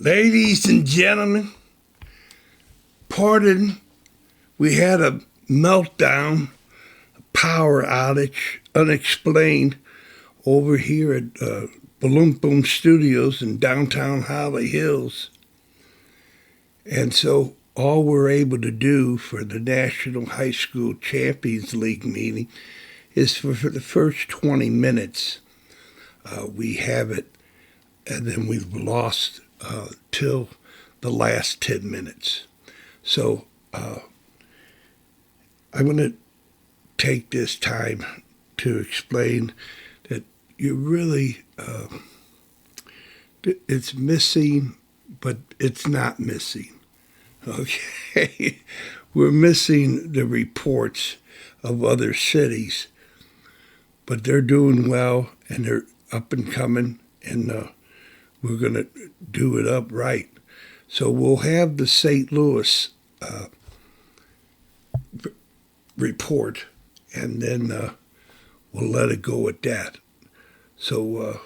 Ladies and gentlemen, pardon, we had a meltdown, a power outage, unexplained, over here at Balloon Boom Studios in downtown Holly Hills. And so all we're able to do for the National High School Champions League meeting is for the first 20 minutes. We have it, and then we've lost till the last 10 minutes. So I'm going to take this time to explain that you really, it's missing, but it's not missing. Okay? We're missing the reports of other cities, but they're doing well and they're up and coming, and we're going to do it up right. So we'll have the St. Louis report, and then we'll let it go at that. So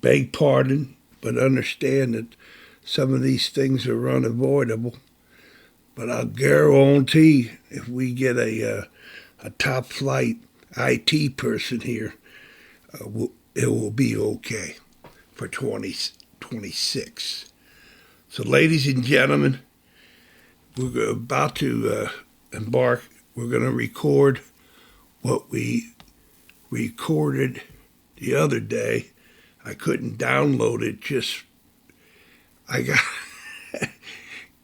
beg pardon, but understand that some of these things are unavoidable. But I'll guarantee if we get a top flight IT person here, it will be okay for 2026. So, ladies and gentlemen, we're about to embark. We're going to record what we recorded the other day. I couldn't download it.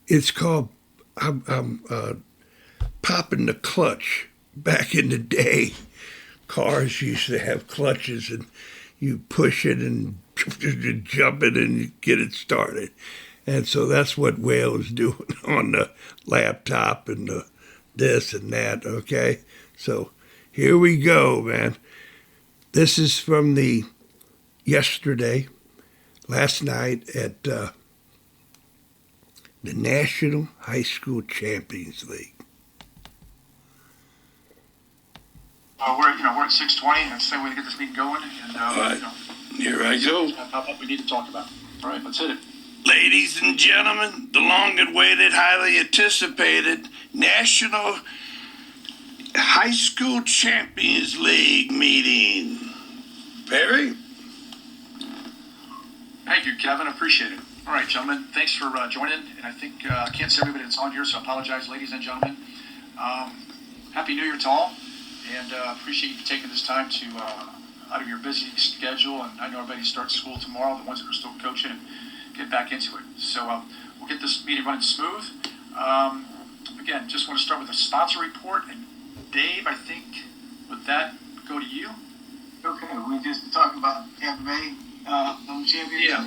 It's called I'm popping the clutch. Back in the day, cars used to have clutches, and you push it and jump it and you get it started. And so that's what Whale is doing on the laptop and this and that, okay? So here we go, man. This is from the last night at the National High School Champions League. We're at 6:20. That's the way to get this meeting going. And all right, here I go. What we need to talk about. All right, let's hit it. Ladies and gentlemen, the long-awaited, highly anticipated National High School Champions League meeting. Perry? Thank you, Kevin. Appreciate it. All right, gentlemen, thanks for joining. And I think I can't see everybody that's on here, so I apologize, ladies and gentlemen. Happy New Year to all, and appreciate you taking this time to out of your busy schedule. And I know everybody starts school tomorrow, the ones that are still coaching, and get back into it. So we'll get this meeting running smooth. Again, just want to start with a sponsor report. And Dave, I think with that, go to you. Okay, we just talked about Tampa Bay champions. Yeah.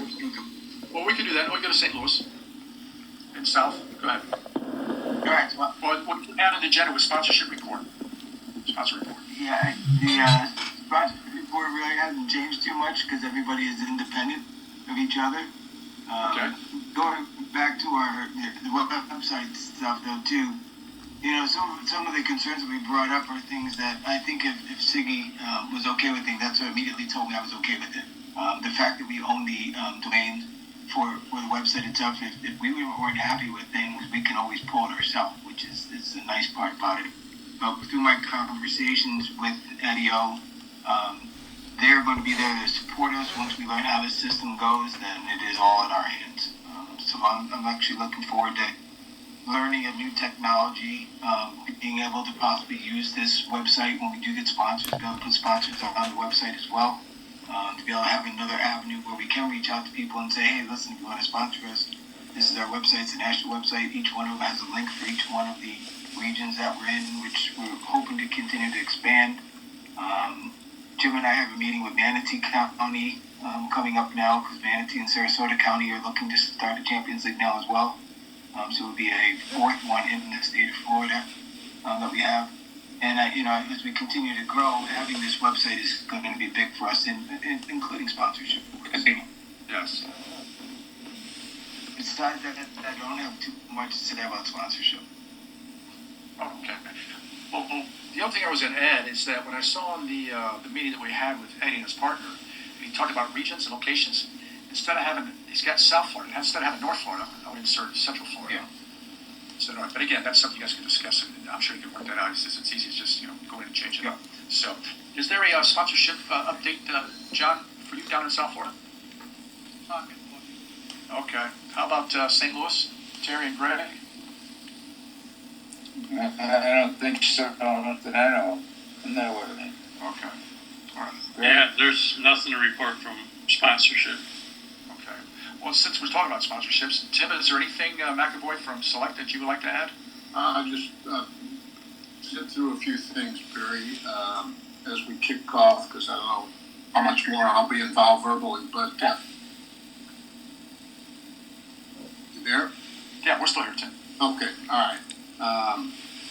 Well, we can do that. We'll go to St. Louis and South. Go ahead. All right. Well, we'll add an agenda with sponsorship report. Sponsor report. Yeah, the sponsorship report really hasn't changed too much because everybody is independent of each other. Okay. Going back to the website stuff though too, some of the concerns that we brought up are things that I think if Siggy was okay with things, that's what immediately told me I was okay with it. The fact that we own the domain for the website itself, if we weren't happy with things, we can always pull it ourselves, which is the nice part about it. But through my conversations with Eddie O, they're going to be there to support us. Once we learn how the system goes, then it is all in our hands. So I'm actually looking forward to learning a new technology, being able to possibly use this website when we do get sponsors, be able to put sponsors on the website as well, to be able to have another avenue where we can reach out to people and say, hey, listen, if you want to sponsor us, this is our website. It's a national website. Each one of them has a link for each one of the regions that we're in, which we're hoping to continue to expand. Jim and I have a meeting with Manatee County coming up now because Manatee and Sarasota County are looking to start a Champions League now as well. So it will be a fourth one in the state of Florida that we have. And, as we continue to grow, having this website is going to be big for us, including sponsorship. Yes. Besides that, I don't have too much to say about sponsorship. Okay. Well, the other thing I was going to add is that when I saw in the meeting that we had with Eddie and his partner, he talked about regions and locations. Instead of having he's got South Florida. Instead of having North Florida, I would insert Central Florida. Yeah. So North. But again, that's something you guys can discuss, and I'm sure you can work that out. It's easy as just go in and change it up. So, is there a sponsorship update, John, for you down in South Florida? Okay. How about St. Louis, Terry and Greg? I don't think so. Not that I know. I'm not aware of that. Okay. All right. Yeah, there's nothing to report from sponsorship. Okay. Well, since we're talking about sponsorships, Tim, is there anything McAvoy from Select that you would like to add? Just sit through a few things, Barry, as we kick off, because I don't know how much more I'll be involved verbally, but you there? Yeah, we're still here, Tim. Okay, all right.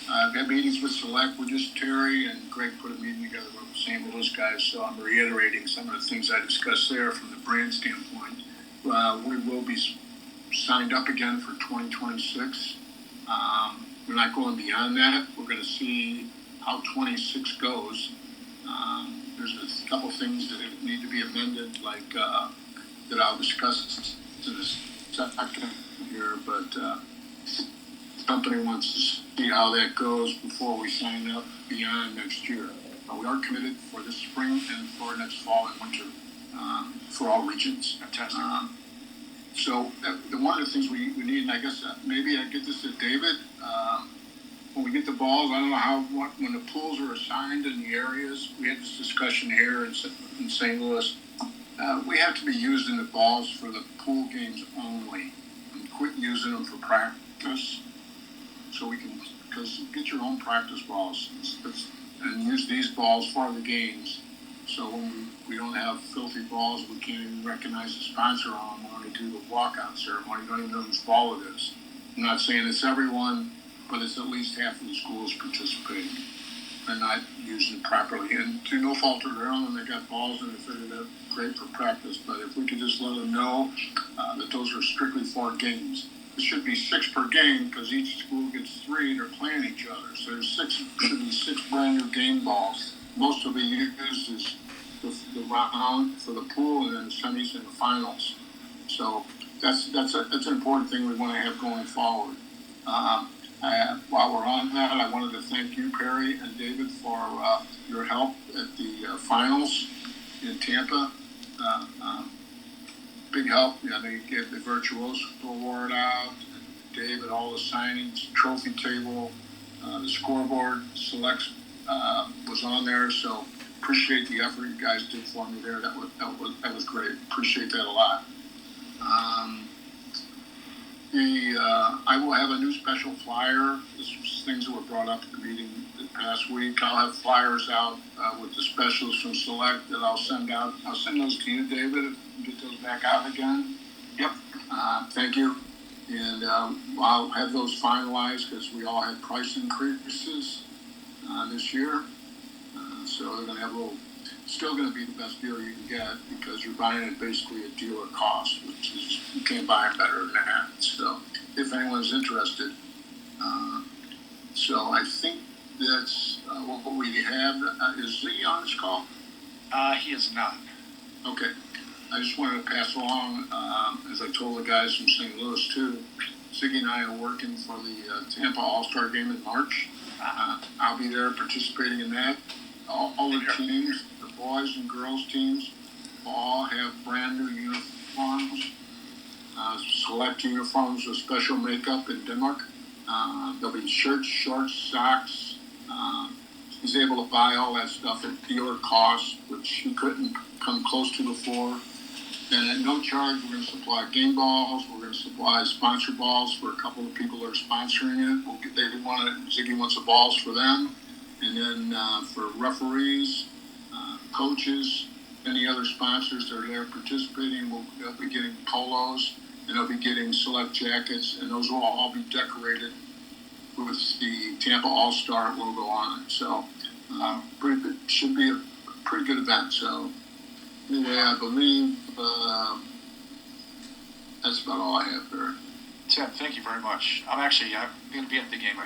I've had meetings with Select. We're just Terry and Greg put a meeting together with the St. Louis guys, so I'm reiterating some of the things I discussed there from the brand standpoint. We will be signed up again for 2026. We're not going beyond that. We're going to see how 26 goes. There's a couple things that need to be amended, like that I'll discuss in a second here, but the company wants to see how that goes before we sign up beyond next year. We are committed for this spring and for next fall and winter for all regions. Fantastic. So one of the things we need, and I guess maybe I get this to David, when we get the balls, I don't know when the pools are assigned in the areas, we had this discussion here in St. Louis, we have to be using the balls for the pool games only and quit using them for practice. So we can, because get your own practice balls and use these balls for the games. So when we don't have filthy balls, we can't even recognize the sponsor on them when we do the walkout ceremony. We don't even know whose ball it is. I'm not saying it's everyone, but it's at least half of the schools participating and not using it properly. And to no fault of their own, they got balls and they figured out great for practice. But if we could just let them know that those are strictly for games. It should be 6 per game because each school gets 3 and they're playing each other. So there's should be 6 brand new game balls. Most will be used as the round for the pool and then the semis and the finals. So that's an important thing we want to have going forward. While we're on that, I wanted to thank you, Perry and David, for your help at the finals in Tampa. Big help. They gave the Virtuoso Award out. David, all the signings, trophy table, the scoreboard, Selects was on there. So appreciate the effort you guys did for me there. That was great. Appreciate that a lot. I will have a new special flyer. This was things that were brought up at the meeting the past week. I'll have flyers out with the specials from Select that I'll send out. I'll send those to you, David, and get those back out again. Yep. Thank you. And I'll have those finalized because we all had price increases this year. So they're going to have still going to be the best deal you can get because you're buying it basically at dealer cost, which is, you can't buy it better than that. So if anyone's interested, so I think that's what we have. Is Ziggy on this call? He is not. Okay. I just wanted to pass along, as I told the guys from St. Louis too, Ziggy and I are working for the Tampa All-Star Game in March. I'll be there participating in that. All the teams, the boys and girls teams, all have brand new uniforms, Select uniforms with special makeup in Denmark. There'll be shirts, shorts, socks. He's able to buy all that stuff at dealer cost, which he couldn't come close to before. And at no charge, we're going to supply game balls. We're going to supply sponsor balls for a couple of people that are sponsoring it. Ziggy wants the balls for them. And then for referees, coaches, any other sponsors that are there participating, they'll be getting polos and they'll be getting Select jackets, and those will all be decorated with the Tampa All-Star logo on it. So pretty good, should be a pretty good event. So anyway, I believe that's about all I have there. Tim, thank you very much. I'm going to be at the game.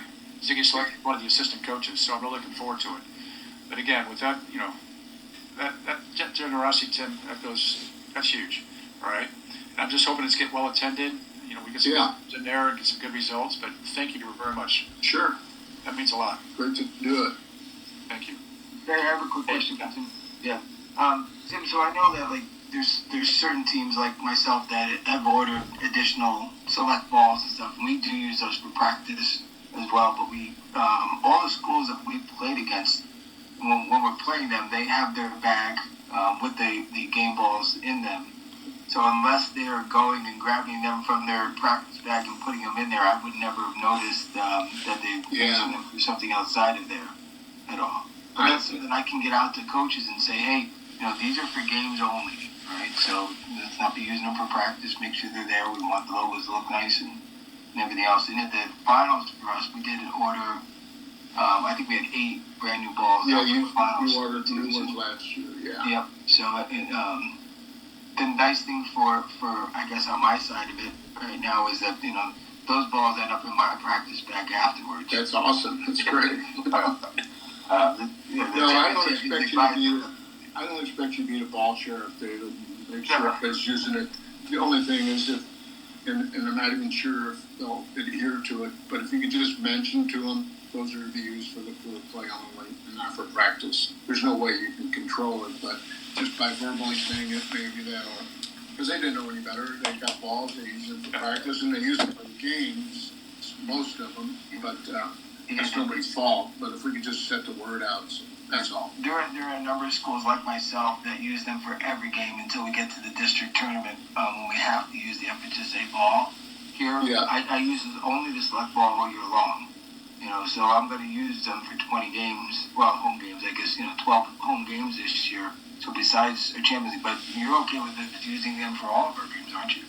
Ziggy Select, one of the assistant coaches, so I'm really looking forward to it. But again, with that, that generosity, Tim, that's huge, all right? I'm just hoping it's get well attended. We get some Yeah. games in there and get some good results. But thank you very much. Sure. That means a lot. Great to do it. Thank you. I have a quick question. Tim. Yeah. Tim, so I know that there's certain teams like myself that have ordered additional select balls and stuff, and we do use those for practice as well. But we all the schools that we played against, when we're playing them, they have their bag with the game balls in them. So unless they are going and grabbing them from their practice bag and putting them in there, I would never have noticed that they're using them for something outside of there at all. But that's something I can get out to coaches and say, hey, these are for games only, right? So let's not be using them for practice. Make sure they're there. We want the logos to look nice and everything else. And at the finals for us, we did order. I think we had 8 brand new balls. Yeah, for the finals. you ordered new ones last year. Yeah. Yep. So the nice thing for I guess on my side of it right now is that those balls end up in my practice bag afterwards. That's awesome. That's great. No, I don't expect you to be. I don't expect you to be a ball sheriff, David. Make sure everybody's using it. The only thing is if, and I'm not even sure if they'll adhere to it, but if you could just mention to them, those are to be used for the play only and not for practice. There's no way you can control it, but just by verbally saying it, maybe that'll. Because they didn't know any better. They got balls, they use them for practice, and they use them for games, most of them, but that's nobody's fault. But if we could just set the word out, so that's all. There are a number of schools like myself that use them for every game until we get to the district tournament when we have to use the FHSA ball. Here, Yeah. I use only the select ball all year long. So I'm going to use them for 20 games. Well, home games, I guess. 12 home games this year. So besides our Champions League, but you're okay with using them for all of our games, aren't you?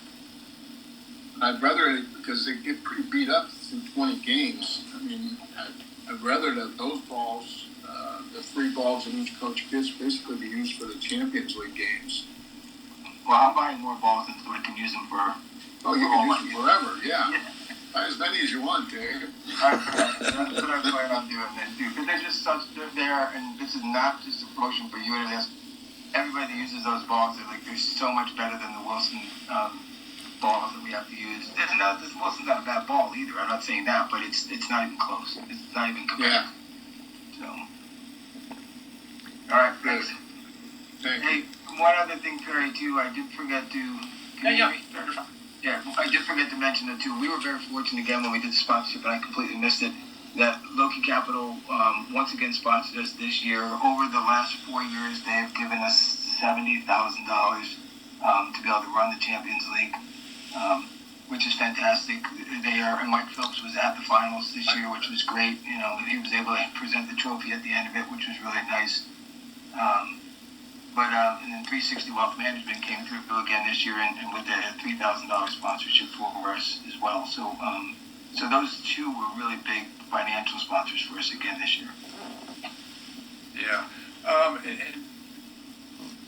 I'd rather, because they get pretty beat up through 20 games. I mean, I'd rather that those balls, the 3 balls that each coach gets, basically be used for the Champions League games. Well, I'm buying more balls so I can use them for. Oh, you can use them forever, yeah. Buy as many as you want, Dave. That's what I'm planning on doing then too, because they're there, and this is not just a promotion for you and us. Everybody that uses those balls, they're so much better than the Wilson balls that we have to use. This Wilson's not a bad ball either. I'm not saying that, but it's not even close. It's not even compared. Yeah. So, all right, thanks. Thank Hey, you. one other thing, Perry, too. I did forget to. Yeah. Yeah, I did forget to mention it too. We were very fortunate again when we did the sponsorship, and I completely missed it. That Loki Capital once again sponsored us this year. Over the last 4 years, they have given us $70,000 to be able to run the Champions League, which is fantastic. And Mike Phillips was at the finals this year, which was great. He was able to present the trophy at the end of it, which was really nice. And then 360 Wealth Management came through again this year, and with the $3,000 sponsorship for us as well. So those two were really big financial sponsors for us again this year. Yeah. And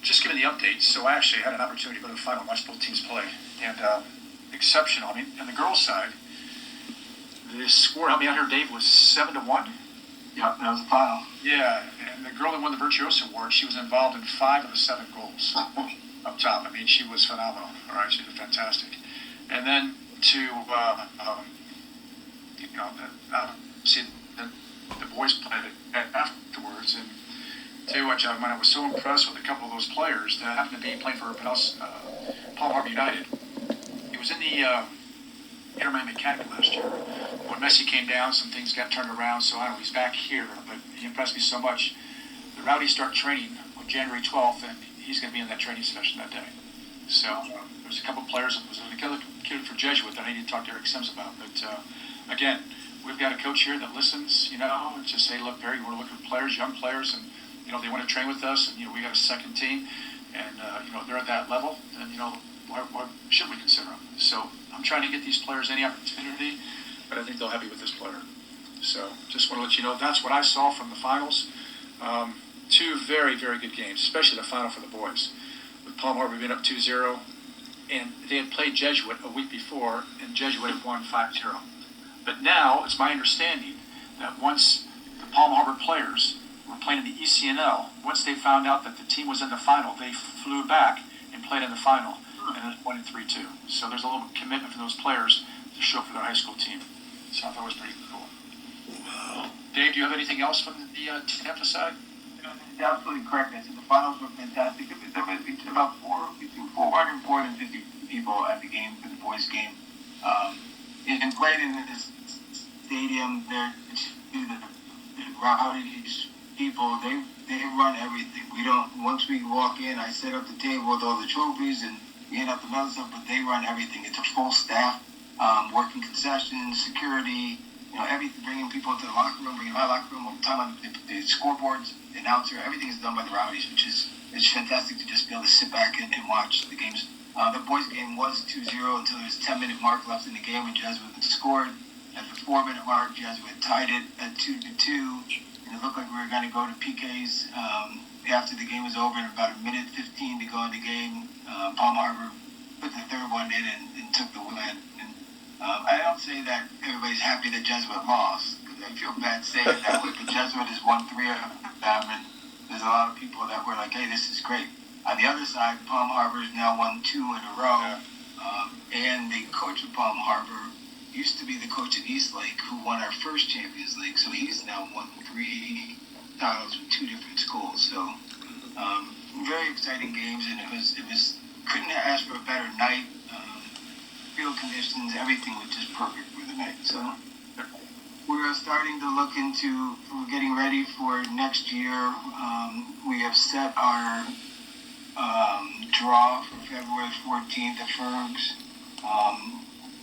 just giving the updates. So I actually had an opportunity to go to the final and watch both teams play, and exceptional. I mean, on the girls' side, the score, help me out here, Dave, was 7-1. Yep, that was the final. Yeah, and the girl that won the Virtuoso Award, she was involved in 5 of the 7 goals up top. I mean, she was phenomenal. All right, she was fantastic. And then to, see the boys played it afterwards. And tell you what, John, I was so impressed with a couple of those players that happened to be playing for Palm Harbor United. He was in the Inter Miami Academy last year. When Messi came down, some things got turned around, so I don't know, he's back here, but he impressed me so much. The Rowdies start training on January 12th, and he's going to be in that training session that day. So there's a couple of players. There was another kid for Jesuit that I need to talk to Eric Sims about. But again, we've got a coach here that listens, and just say, look, Barry, we're looking for players, young players, and, they want to train with us, and, we got a second team, and, they're at that level, and, why should we consider them? So I'm trying to get these players any opportunity, but I think they'll help you with this player. So just want to let you know that's what I saw from the finals. 2 very, very good games, especially the final for the boys. With Palm Harbor being up 2-0, and they had played Jesuit a week before, and Jesuit had won 5-0. But now it's my understanding that once the Palm Harbor players were playing in the ECNL, once they found out that the team was in the final, they flew back and played in the final. and then 1-3-2. So there's a little commitment for those players to show up for their high school team. So I thought it was pretty cool. Dave, do you have anything else from the Tampa side? Absolutely correct. I said the finals were fantastic. There was about between 400 and 450 people at the game, for the boys' game. And played in this stadium, the rowdy people, they run everything. Once we walk in, I set up the table with all the trophies and we hand out the medal stuff, but they run everything. It's a full staff, working concessions, security, everything, bringing people into the locker room, bringing my locker room, all the time on the scoreboards, the announcer, everything is done by the Rowdies, which is fantastic to just be able to sit back and watch the games. The boys' game was 2-0 until there was a 10-minute mark left in the game when Jesuit scored. At the 4-minute mark, Jesuit tied it at 2-2, and it looked like we were going to go to PKs after the game was over. And about a minute 15 to go in the game, Palm Harbor put the third one in and took the win. And I don't say that everybody's happy that Jesuit lost, because I feel bad saying it that way, but Jesuit has won 3 of them, and there's a lot of people that were like, hey, this is great. On the other side, Palm Harbor has now won 2 in a row, and the coach of Palm Harbor used to be the coach at Eastlake, who won our first Champions League, so he's now won 3 titles with 2 different schools. So very exciting games, and it was couldn't have asked for a better night. Field conditions, everything was just perfect for the night. So we're starting to look into, we're getting ready for next year. We have set our draw for February 14th at Fergs.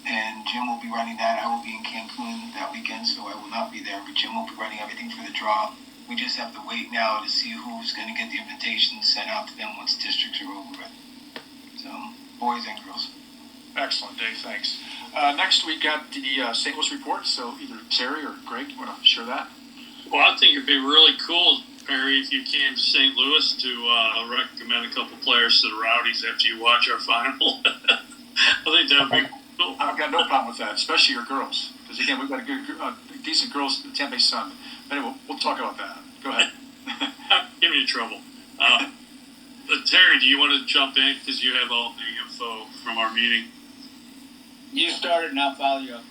And Jim will be running that. I will be in Cancun that weekend, so I will not be there, but Jim will be running everything for the draw. We just have to wait now to see who's going to get the invitations sent out to them once districts are over with. So, boys and girls. Excellent, Dave. Thanks. Next, we got the St. Louis report. So either Terry or Greg, you want to share that? Well, I think it'd be really cool, Perry, if you came to St. Louis to recommend a couple players to the Rowdies after you watch our final. I think that would be cool. I've got no problem with that, especially your girls. Because, again, we've got decent girls at Tampa Bay Sun. But anyway, we'll talk about that. Go ahead. Give me trouble. Terry, do you want to jump in? Because you have all the info from our meeting. You started and I'll follow you up.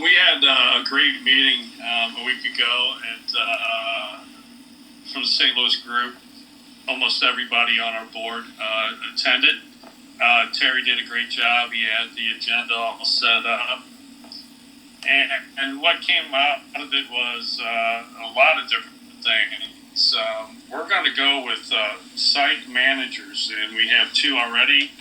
We had a great meeting a week ago, and from the St. Louis group, almost everybody on our board attended. Terry did a great job. He had the agenda all set up. And what came out of it was a lot of different things. We're going to go with site managers, and we have 2 already.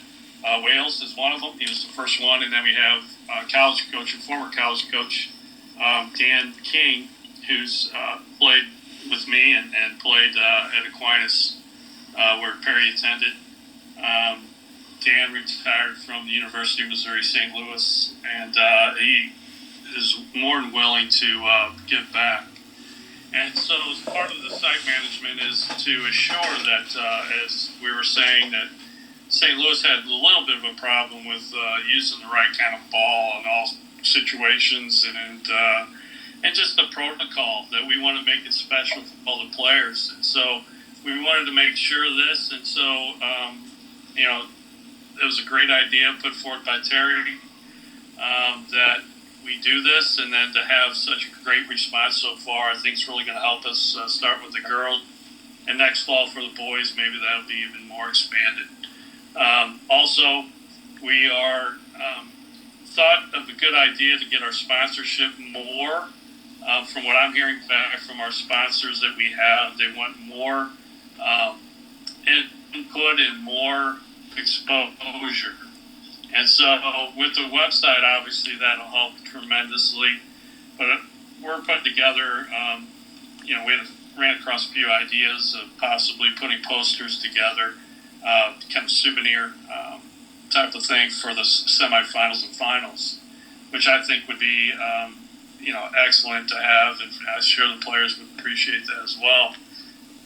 Wales is one of them. He was the first one. And then we have college coach and former college coach Dan King, who's played with me and played at Aquinas, where Perry attended. Dan retired from the University of Missouri St. Louis, and he is more than willing to give back. And so as part of the site management is to assure that, as we were saying, that St. Louis had a little bit of a problem with using the right kind of ball in all situations, and just the protocol that we want to make it special for all the players. And so we wanted to make sure of this, and so it was a great idea put forth by Terry that we do this, and then to have such a great response so far, I think it's really going to help us start with the girls, and next fall for the boys, maybe that'll be even more expanded. Also, we are thought of a good idea to get our sponsorship more. From what I'm hearing back from our sponsors that we have, they want more input and more exposure. And so with the website, obviously that'll help tremendously. But we're putting together, we ran across a few ideas of possibly putting posters together, kind of souvenir type of thing for the semifinals and finals, which I think would be, excellent to have, and I'm sure the players would appreciate that as well.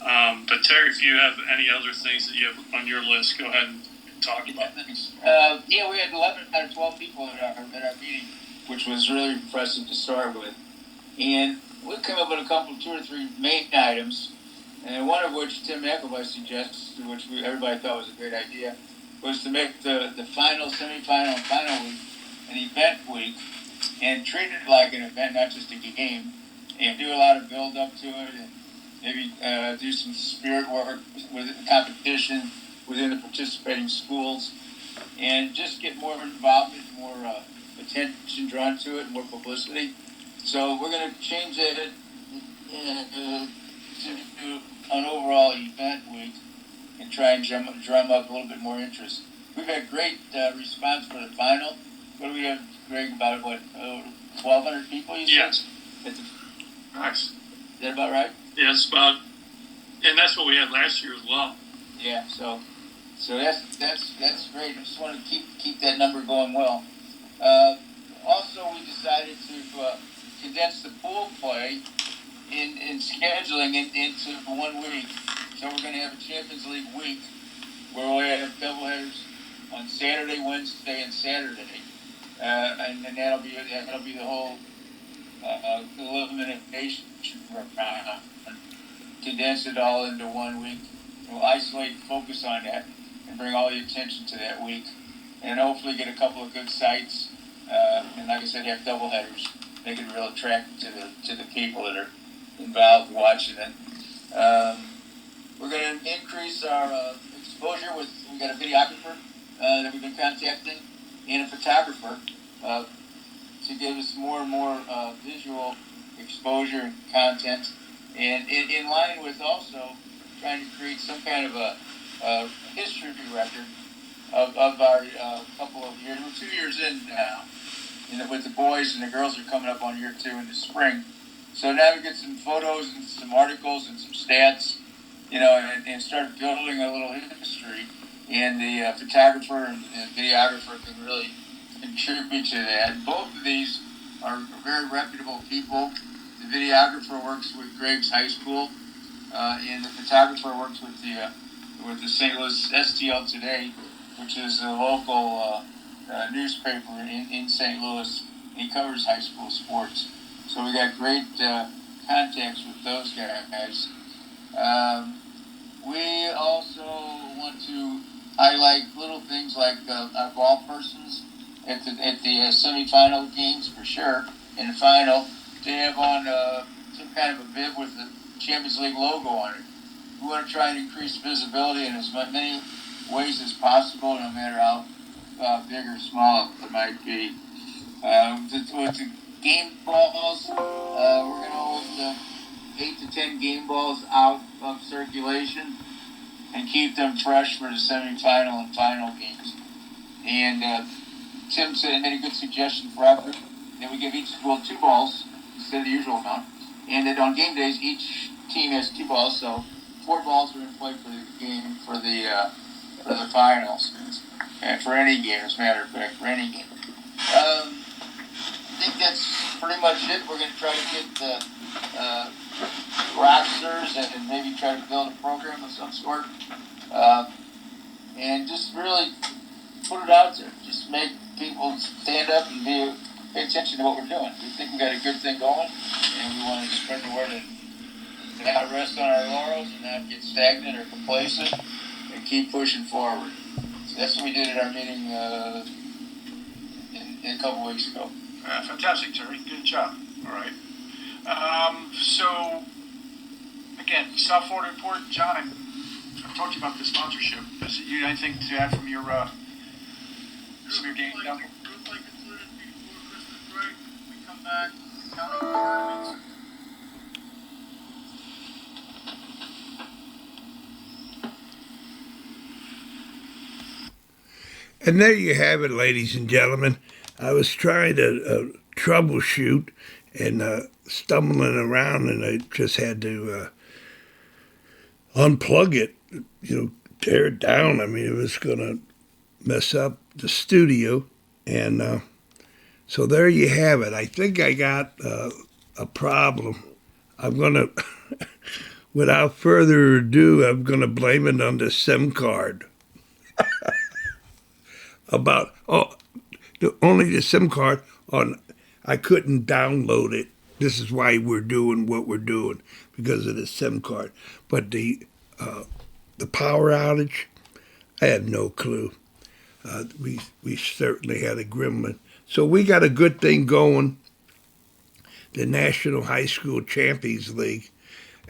But Terry, if you have any other things that you have on your list, go ahead and talk about things. We had 11 out of 12 people at our meeting, which was really impressive to start with. And we came up with a couple, 2 or 3 main items, and one of which Tim Eckelby suggested, which everybody thought was a great idea, was to make the final, semifinal, and final week an event week and treat it like an event, not just a game, and do a lot of build up to it, and maybe do some spirit work with the competition within the participating schools, and just get more involvement, more attention drawn to it, more publicity. So we're going to change it to an overall event week and try and drum up a little bit more interest. We've had great response for the final. What do we have, Greg, about 1,200 people, you Yes. said? Nice. Is that about right? Yeah, it's about, and that's what we had last year as well. Yeah, so that's great. I just want to keep that number going well. Also, we decided to condense the pool play in scheduling into 1 week. So we're going to have a Champions League week where we'll have doubleheaders on Saturday, Wednesday, and Saturday, and that'll be the whole elimination round. Condense it all into 1 week. We'll isolate, focus on that, and bring all the attention to that week, and hopefully get a couple of good sites. And like I said, have doubleheaders, make it real attractive to the people that are involved watching it. We're going to increase our exposure we got a videographer that we've been contacting and a photographer to give us more and more visual exposure and content, and in line with also trying to create some kind of a history record of our couple of years. We're 2 years in now, with the boys, and the girls are coming up on year 2 in the spring. So now we get some photos and some articles and some stats, and start building a little history. And the photographer and videographer can really contribute to that. Both of these are very reputable people. The videographer works with Greg's High School, and the photographer works with the St. Louis STL Today, which is a local newspaper in St. Louis. He covers high school sports. So we got great contacts with those guys. We also want to highlight little things like our ball persons at the semifinal games for sure. In the final, to have on some kind of a bib with the Champions League logo on it. We want to try and increase visibility in as many ways as possible, no matter how big or small it might be. With the game balls, we're going to hold 8 to 10 game balls out of circulation and keep them fresh for the semifinal and final games. And Tim made a good suggestion for our group. Then we give each school 2 balls instead of the usual amount. And then on game days, each team has 2 balls, so 4 balls are in play for the game for the finals. And for any game, as a matter of fact, for any game. I think that's pretty much it. We're going to try to get the rosters and maybe try to build a program of some sort. And just really put it out there. Just make people stand up and pay attention to what we're doing. We think we got a good thing going, and we want to spread the word and not rest on our laurels and not get stagnant or complacent and keep pushing forward. So that's what we did at our meeting a couple weeks ago. Fantastic, Terry. Good job. All right. So, again, South Florida Report. John, I've talked to you about the sponsorship. Is you anything to add from your some of your game down here? Group like concluded before Christmas break. We come back, counting tournaments. And there you have it, ladies and gentlemen. I was trying to troubleshoot and stumbling around, and I just had to unplug it, tear it down. I mean, it was going to mess up the studio. And so there you have it. I think I got a problem. I'm going to, without further ado, I'm going to blame it on the SIM card. Only the SIM card I couldn't download it. This is why we're doing what we're doing, because of the SIM card. But the power outage, I had no clue. We certainly had a grim one. So we got a good thing going, the National High School Champions League,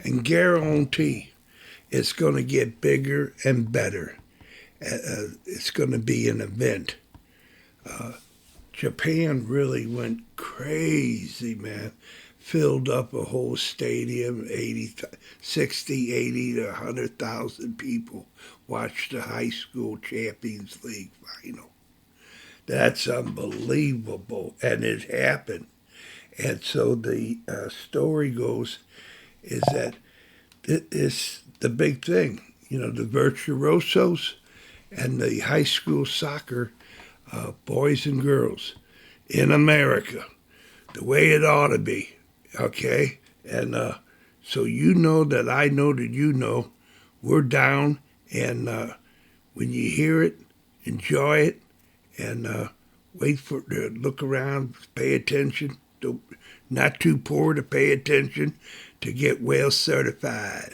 and guarantee it's going to get bigger and better. It's going to be an event. Japan really went crazy, man. Filled up a whole stadium, 60, 80 to 100,000 people watched the high school Champions League final. That's unbelievable, and it happened. And so the story goes is that it's the big thing. You know, the virtuosos and the high school soccer boys and girls in America, the way it ought to be, okay? And so you know that I know that you know we're down, and when you hear it, enjoy it, and wait for to look around, pay attention. Not too poor to pay attention to get well certified.